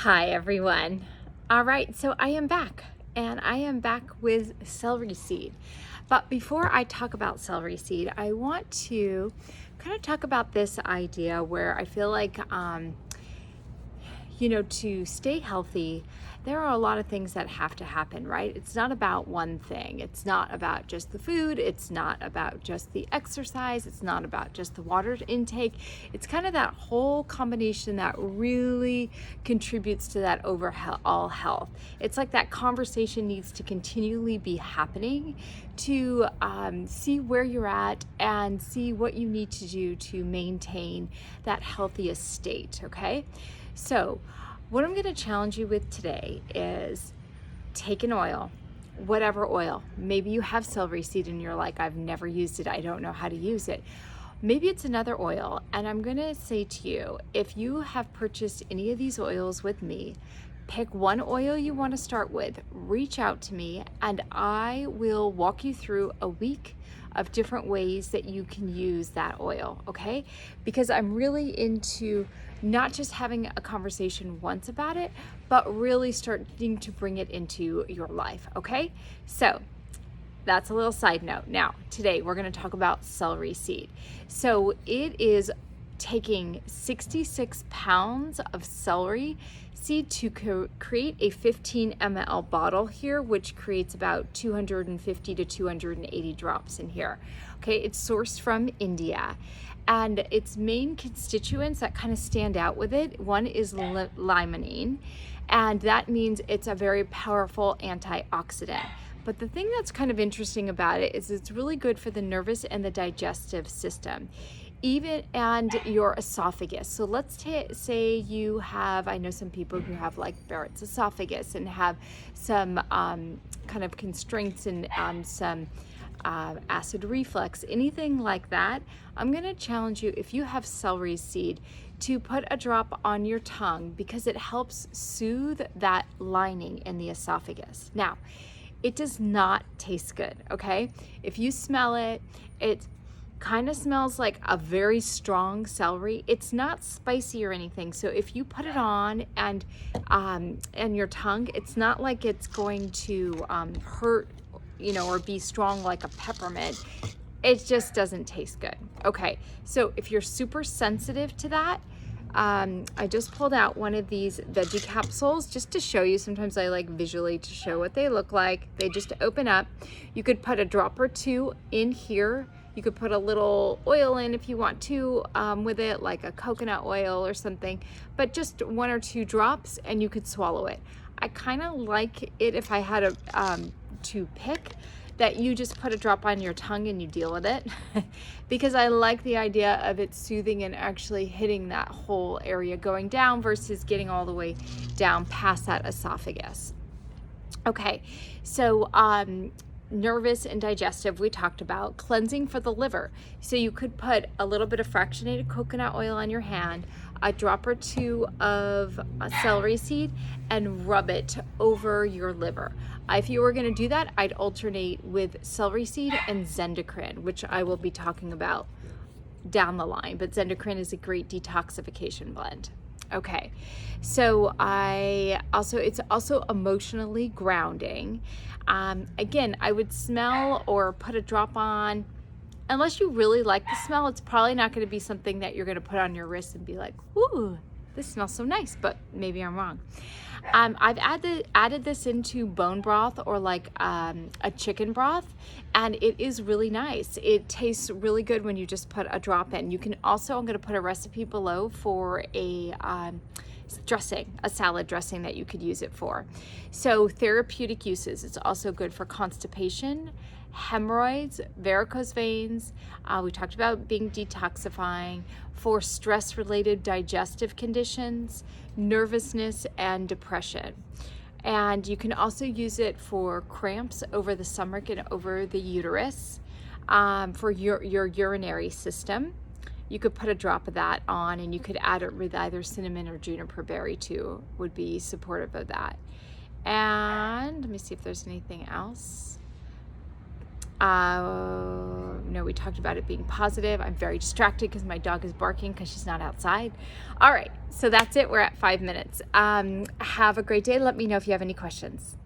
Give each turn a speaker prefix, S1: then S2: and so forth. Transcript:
S1: Hi everyone. All right, so I am back and I am back with celery seed. But before I talk about celery seed, I want to kind of talk about this idea where I feel like to stay healthy, there are a lot of things that have to happen, right? It's not about one thing. It's not about just the food. It's not about just the exercise. It's not about just the water intake. It's kind of that whole combination that really contributes to that overall health. It's like that conversation needs to continually be happening to see where you're at and see what you need to do to maintain that healthiest state, okay? So what I'm going to challenge you with today is take an oil, whatever oil. Maybe you have celery seed and you're like, I've never used it. I don't know how to use it. Maybe it's another oil. And I'm going to say to you, if you have purchased any of these oils with me, pick one oil you want to start with, reach out to me, and I will walk you through a week of different ways that you can use that oil, okay? Because I'm really into not just having a conversation once about it, but really starting to bring it into your life, okay? So that's a little side note. Now, today we're going to talk about celery seed. So it is taking 66 pounds of celery seed to create a 15 ml bottle here, which creates about 250 to 280 drops in here. Okay, it's sourced from India, and its main constituents that kind of stand out with it, one is limonene, and that means it's a very powerful antioxidant. But the thing that's kind of interesting about it is it's really good for the nervous and the digestive system, and your esophagus. So let's say you have, I know some people who have like Barrett's esophagus and have some kind of constraints and some acid reflux, anything like that. I'm going to challenge you, if you have celery seed, to put a drop on your tongue because it helps soothe that lining in the esophagus. Now, it does not taste good, okay? If you smell it, it kind of smells like a very strong celery. It's not spicy or anything. So if you put it on and your tongue, it's not like it's going to hurt, or be strong like a peppermint. It just doesn't taste good. Okay, so if you're super sensitive to that, I just pulled out one of these veggie capsules just to show you. Sometimes I like visually to show what they look like. They just open up. You could put a drop or two in here. You could put a little oil in if you want to with it, like a coconut oil or something, but just one or two drops and you could swallow it. I kind of like it, if I had to pick, that you just put a drop on your tongue and you deal with it because I like the idea of it soothing and actually hitting that whole area going down versus getting all the way down past that esophagus. Okay, so nervous and digestive, we talked about. Cleansing for the liver. So you could put a little bit of fractionated coconut oil on your hand, a drop or two of celery seed, and rub it over your liver. If you were going to do that, I'd alternate with celery seed and Zendocrine, which I will be talking about down the line. But Zendocrine is a great detoxification blend. Okay, so it's also emotionally grounding. Again, I would smell or put a drop on. Unless you really like the smell, it's probably not going to be something that you're going to put on your wrist and be like, "Ooh, this smells so nice," but maybe I'm wrong. I've added this into bone broth or like a chicken broth, and it is really nice. It tastes really good when you just put a drop in. You can also, I'm going to put a recipe below for a dressing, a salad dressing that you could use it for. So therapeutic uses, it's also good for constipation, hemorrhoids, varicose veins. We talked about being detoxifying, for stress-related digestive conditions, nervousness, and depression. And you can also use it for cramps over the stomach and over the uterus, for your urinary system. You could put a drop of that on, and you could add it with either cinnamon or juniper berry too, would be supportive of that. And let me see if there's anything else. No, we talked about it being positive. I'm very distracted because my dog is barking because she's not outside. All right, so that's it. We're at 5 minutes. Have a great day. Let me know if you have any questions.